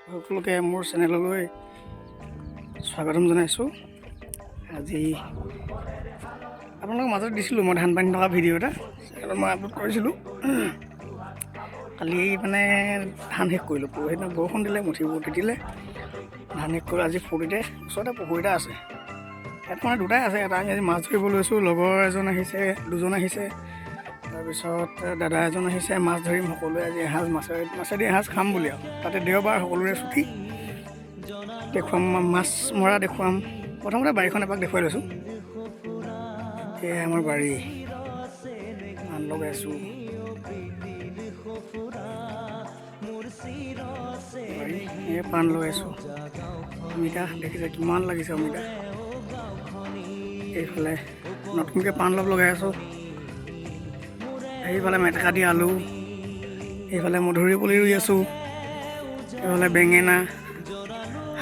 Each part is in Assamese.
সকলোকে মোৰ চেনেললৈ স্বাগতম জনাইছোঁ। আজি আপোনালোকক মাজত দিছিলোঁ মই ধান পানী থকা ভিডিঅ' এটা মই আপলোড কৰিছিলোঁ। কালি মানে ধান শেষ কৰিলোঁ, পৰহিদিনা বৰষুণ দিলে, মুঠিবোৰ তিতিলে, ধান শেষ কৰিলোঁ। আজি ফূৰ্তিতে ওচৰতে পুখুৰী এটা আছে, ইয়াত মানে দুটাই আছে। এটা আমি আজি মাছ ধৰিব লৈছোঁ, লগৰ এজন আহিছে, দুজন আহিছে, তাৰপিছত দাদা এজন আহিছে। মাছ ধৰিম, সকলোৱে আজি এসাঁজ মাছেদি এসাঁজ খাম বুলি আৰু তাতে দেওবাৰ সকলোৰে ছুটি। দেখুৱাম, মাছ মৰা দেখুৱাম। প্ৰথমতে বাৰীখন এপাক দেখুৱাই লৈছোঁ। এয়াই আমাৰ বাৰী, ধান লগাইছোঁ। এই পাণ লগাইছোঁ, অমিতা দেখিছে কিমান লাগিছে অমিতা। এইফালে নতুনকৈ পাণ অলপ লগাই আছোঁ। এইফালে মেটেকা দি আলু, এইফালে মধুৰি পুলি ৰুই আছোঁ, এইফালে বেঙেনা,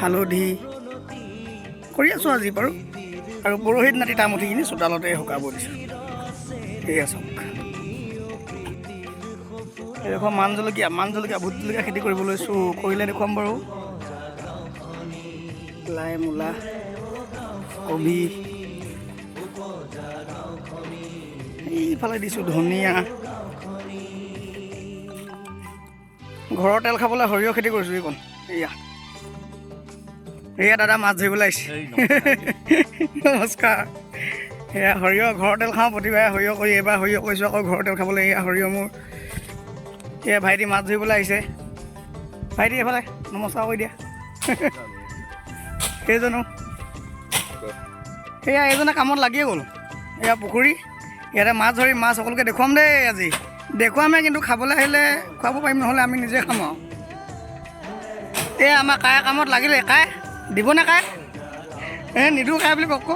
হালধি কৰি আছোঁ আজি বাৰু। আৰু পৰহি দিনা তিতা মুঠিখিনি চোতালতে শুকাব দিছোঁ। সেয়া চাওক, এইডোখৰ মান জলকীয়া, ভোট জলকীয়া খেতি কৰিব লৈছোঁ। কৰিলে দেখুৱাম বাৰু। লাই, মূলা, কবি, এইফালে দিছোঁ ধনিয়া। ঘৰৰ তেল খাবলৈ সৰিয়হ খেতি কৰিছোঁ। এইকণ এয়া দাদা মাছ ধৰিবলৈ আহিছে। নমস্কাৰ। এয়া সৰিয়হ, ঘৰৰ তেল খাওঁ প্ৰতিবাৰে সৰিয়হ কৰি, এইবাৰ সৰিয়হ কৰিছোঁ আকৌ ঘৰৰ তেল খাবলৈ। এয়া সৰিয়হ মোৰ। এয়া ভাইটি মাছ ধৰিবলৈ আহিছে। ভাইটি এইফালে নমস্কাৰ কৰি দিয়া। সেইজনো এয়া এইজনে কামত লাগিয়ে গ'ল। এয়া পুখুৰী, ইয়াতে মাছ ধৰিম, মাছ সকলোকে দেখুৱাম দেই। আজি দেখুৱামেই, কিন্তু খাবলৈ আহিলে খুৱাব পাৰিম, নহ'লে আমি নিজে খাম আৰু। এই আমাৰ কায়ে কামত লাগিলে। কায়ে দিবনে? কায়ে নিদিওঁ, কায়ে বুলি কওক।